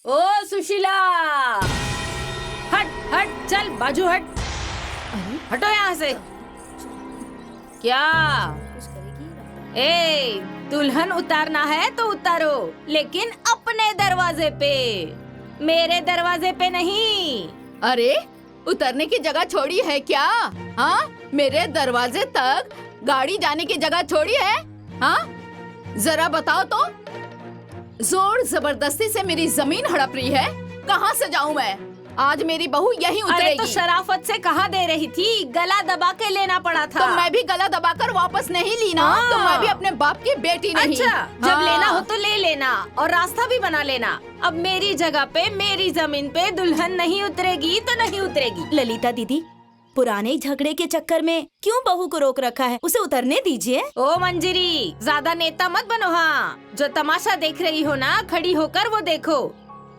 ओ सुशीला, हट हट, चल बाजू हट। हटो यहाँ से। क्या? ए, दुल्हन उतारना है तो उतारो, लेकिन अपने दरवाजे पे, मेरे दरवाजे पे नहीं। अरे, उतरने की जगह छोड़ी है क्या? हाँ, मेरे दरवाजे तक गाड़ी जाने की जगह छोड़ी है? हाँ, जरा बताओ तो। जोर जबरदस्ती से मेरी जमीन हड़प रही है। कहाँ से जाऊँ मैं? आज मेरी बहू यहीं उतरेगी। अरे तो शराफत से कहाँ दे रही थी? गला दबा के लेना पड़ा था। तो मैं भी गला दबाकर वापस नहीं ली ना। तो मैं भी अपने बाप की बेटी नहीं। अच्छा, जब लेना हो तो ले लेना और रास्ता भी बना लेना। अब मेरी जगह पे, मेरी जमीन पे दुल्हन नहीं उतरेगी तो नहीं उतरेगी। ललिता दीदी, पुराने झगड़े के चक्कर में क्यों बहू को रोक रखा है? उसे उतरने दीजिए। ओ मंजरी, ज्यादा नेता मत बनो। हाँ, जो तमाशा देख रही हो ना, खड़ी होकर वो देखो।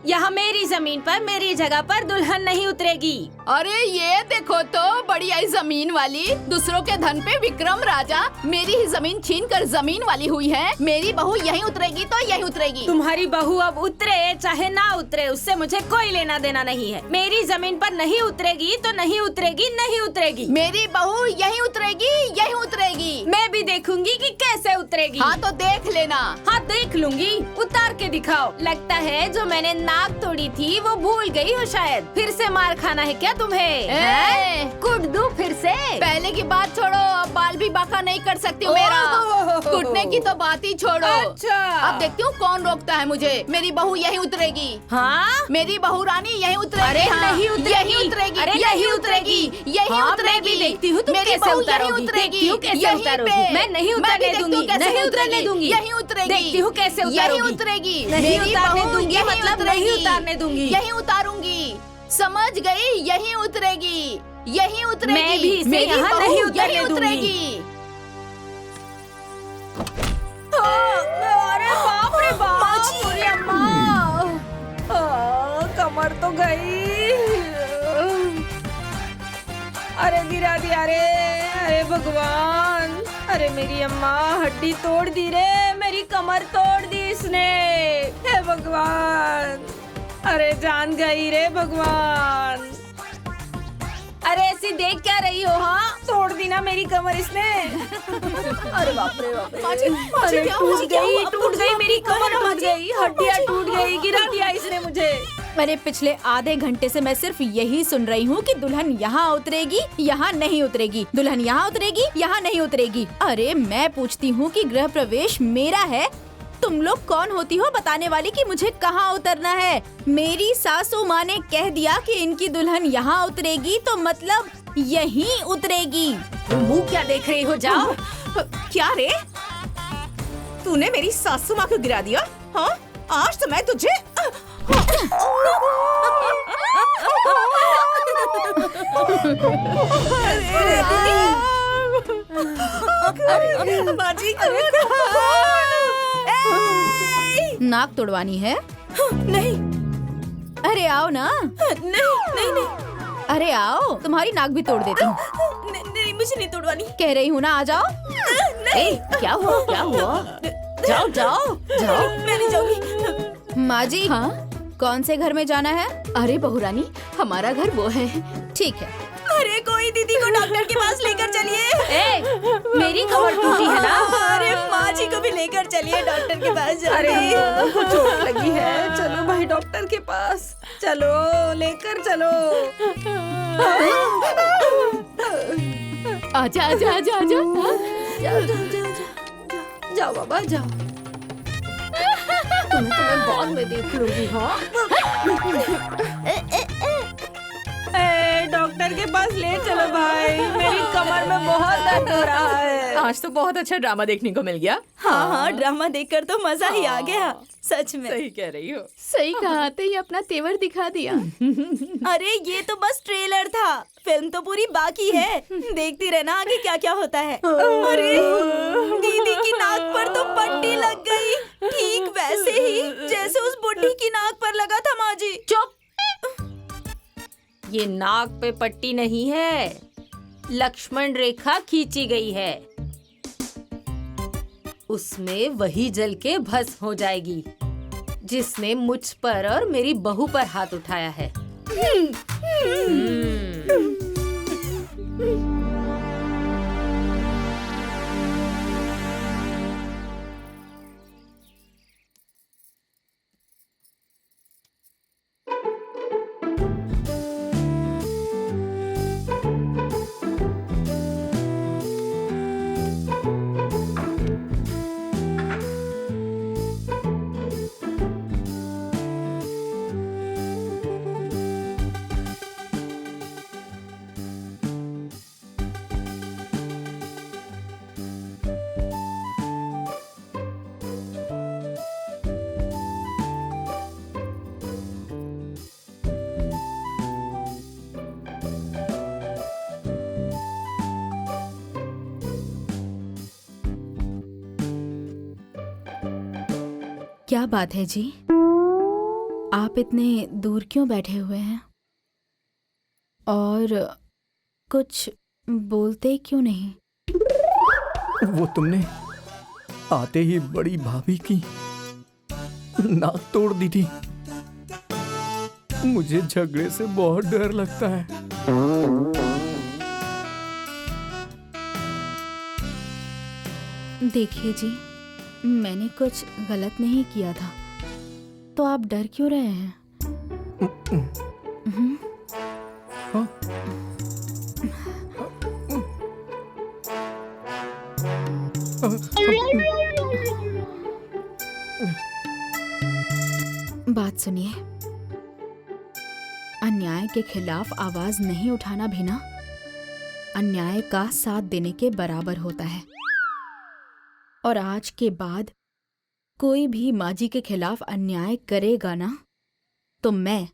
यहाँ मेरी जमीन पर, मेरी जगह पर दुल्हन नहीं उतरेगी। अरे ये देखो तो, बड़ी आई जमीन वाली, दूसरों के धन पे विक्रम राजा मेरी ही जमीन छीन कर जमीन वाली हुई है। मेरी बहू यहीं उतरेगी तो यहीं उतरेगी। तुम्हारी बहू अब उतरे चाहे ना उतरे, उससे मुझे कोई लेना देना नहीं है। मेरी जमीन पर नहीं उतरेगी तो नहीं उतरेगी, नहीं उतरेगी। मेरी बहू यहीं उतरेगी, यहीं उतरेगी। मैं भी देखूंगी कि कैसे उतरेगी। हाँ तो देख लेना। हाँ देख लूंगी, उतार के दिखाओ। लगता है जो मैंने नाक तोड़ी थी वो भूल गई हो शायद। फिर से मार खाना है क्या तुम्हें? कूट दूं फिर से? पहले की बात छोड़ो, अब बाल भी बांका नहीं कर सकती हूँ मेरा। कूटने की तो बात ही छोड़ो। अच्छा, अब देखती हूँ कौन रोकता है मुझे। मेरी बहू यहीं उतरेगी। हाँ, मेरी बहू रानी यहीं उतरेगी। अरे हाँ, नहीं उतरेगी, यहीं उतरेगी, अरे यहीं नहीं उतरेगी, यहीं हाँ, उतरेगी। मैं भी देखती हूँ तुम मेरी कैसे बहू उतारोगी। यहीं उतरेगी, देखती हूँ कैसे यहीं उतारोगी। पे। मैं नहीं मैं भी उतरने देखती हूँ दूंगी, कैसे नहीं उतरने दूंगी। यहीं उतरेगी। देखती हूँ कैसे यहीं उतारोगी। उतरेगी। नहीं मेरी उतारने बहू दूंगी, यहीं मतलब उतरेगी। नहीं उतारने दूंगी। यहीं उतारूंगी, समझ गई? यहीं उतरेगी, यहीं उतरेगी। मैं भी इसे मेरी यहाँ बहू नहीं उतरने यहीं दूंगी। उतरेगी। अरे बाप रे बाप, पूरी अम्मा, कमर तो गई। अरे गिरा दिया रे, अरे भगवान, अरे मेरी अम्मा हड्डी तोड़ दी रे, मेरी कमर तोड़ दी इसने। हे भगवान, अरे जान गई रे भगवान। अरे ऐसी देख क्या रही हो? हाँ, तोड़ दी ना मेरी कमर इसने। अरे बाप रे बाप रे, अरे टूट गई मेरी कमर, टूट गई, हड्डियाँ टूट गई, गिरा दिया इसने मुझे। मैंने पिछले आधे घंटे से मैं सिर्फ यही सुन रही हूँ कि दुल्हन यहाँ उतरेगी, यहाँ नहीं उतरेगी, दुल्हन यहाँ उतरेगी, यहाँ नहीं उतरेगी। अरे मैं पूछती हूँ कि गृह प्रवेश मेरा है, तुम लोग कौन होती हो बताने वाली कि मुझे कहाँ उतरना है? मेरी सासू माँ ने कह दिया कि इनकी दुल्हन यहाँ उतरेगी तो मतलब यहीं उतरेगी। मुँह क्या देख रही हो? जाओ। क्या रे, तूने मेरी सासू माँ को गिरा दिया? हाँ, आज तो मैं तुझे नाक तोड़वानी है? नहीं। अरे आओ ना। नहीं नहीं नहीं। अरे आओ, तुम्हारी नाक भी तोड़ देती हूँ। नहीं, मुझे नहीं तोड़वानी। कह रही हूँ ना, आ जाओ। नहीं, क्या हुआ? क्या हुआ? जाओ जाओ जाओ। मैं नहीं जाऊंगी। माँ जी, हाँ, कौन से घर में जाना है? अरे बहू रानी, हमारा घर वो है। ठीक है। अरे कोई दीदी को डॉक्टर के पास लेकर चलिए। मेरी कमर टूटी है ना? अरे माँ जी को भी लेकर चलिए डॉक्टर के पास। अरे हमको चोट लगी है, चलो भाई डॉक्टर के पास, चलो लेकर चलो। आजा आजा आजा आजा। जाओ बाबा जाओ, तुम्हें बाद में देख लूंगी। हाँ, डॉक्टर के पास ले चलो भाई, मेरी कमर में बहुत दर्द हो रहा है। आज तो बहुत अच्छा ड्रामा देखने को मिल गया। हाँ हाँ, ड्रामा देखकर तो मजा ही आ गया, सच में। सही कह रही हो। सही कहा, आते ही अपना तेवर दिखा दिया। अरे ये तो बस ट्रेलर था, फिल्म तो पूरी बाकी है। देखती रहना आगे क्या क्या होता है। अरे दीदी की नाक पर तो पट्टी लग गई, ठीक वैसे ही जैसे उस बुढ़ी की नाक पर लगा था। माँ जी चुप, ये नाक पे पट्टी नहीं है, लक्ष्मण रेखा खींची गई है। उसमें वही जल के भस्म हो जाएगी जिसने मुझ पर और मेरी बहू पर हाथ उठाया है। क्या बात है जी? आप इतने दूर क्यों बैठे हुए हैं और कुछ बोलते क्यों नहीं? वो तुमने आते ही बड़ी भाभी की नाक तोड़ दी थी। मुझे झगड़े से बहुत डर लगता है। देखिए जी, मैंने कुछ गलत नहीं किया था, तो आप डर क्यों रहे हैं? हाँ? बात सुनिए, अन्याय के खिलाफ आवाज नहीं उठाना भी ना अन्याय का साथ देने के बराबर होता है। और आज के बाद कोई भी माँ जी के खिलाफ अन्याय करेगा ना, तो मैं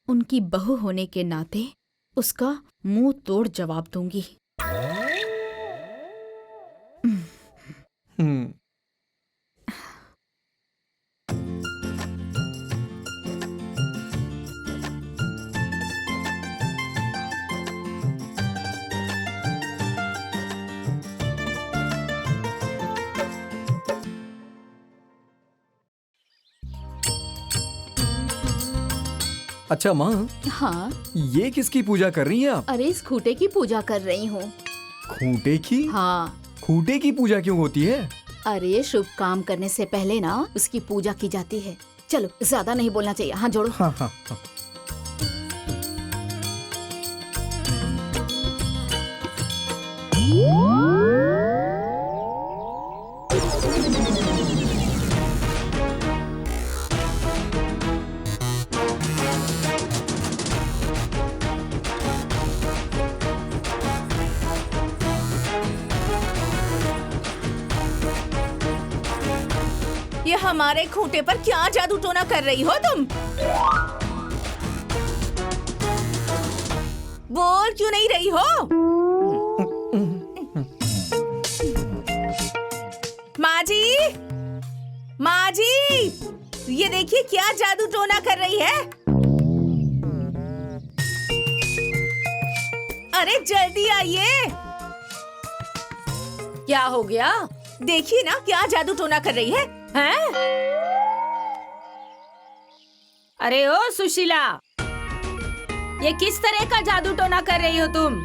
उनकी बहू होने के नाते उसका मुंह तोड़ जवाब दूंगी। अच्छा माँ, हाँ, ये किसकी पूजा कर रही हैं आप? अरे इस खूंटे की पूजा कर रही हूँ। खूंटे की? हाँ, खूंटे की पूजा क्यों होती है? अरे शुभ काम करने से पहले ना उसकी पूजा की जाती है। चलो, ज्यादा नहीं बोलना चाहिए। हाँ, जोड़ो। हाँ हाँ हाँ। ये हमारे खूंटे पर क्या जादू टोना कर रही हो तुम? बोल क्यों नहीं रही हो? माँ जी, माँ जी, ये देखिए क्या जादू टोना कर रही है। अरे जल्दी आइए। क्या हो गया? देखिए ना क्या जादू टोना कर रही है। हैं? अरे ओ सुशीला, ये किस तरह का जादू टोना कर रही हो तुम?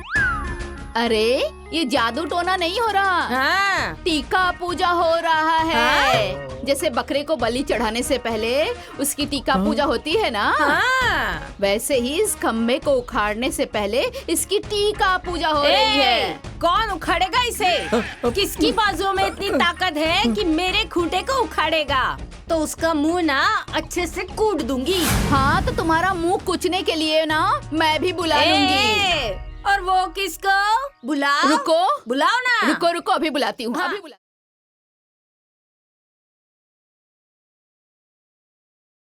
अरे ये जादू टोना नहीं हो रहा, हाँ। टीका पूजा हो रहा है। जैसे बकरे को बलि चढ़ाने से पहले उसकी टीका पूजा होती है ना, हाँ। वैसे ही इस खम्भे को उखाड़ने से पहले इसकी टीका पूजा हो रही है। कौन उखाड़ेगा इसे? किसकी बाजुओं में इतनी ताकत है कि मेरे खूंटे को उखाड़ेगा? तो उसका मुंह ना अच्छे से कूट दूंगी। हाँ, तो तुम्हारा मुंह कुचने के लिए ना मैं भी बुला लूंगी। और वो किसको? बुलाओ। रुको, बुलाओ ना। रुको रुको, अभी बुलाती हूँ। हाँ। अभी बुला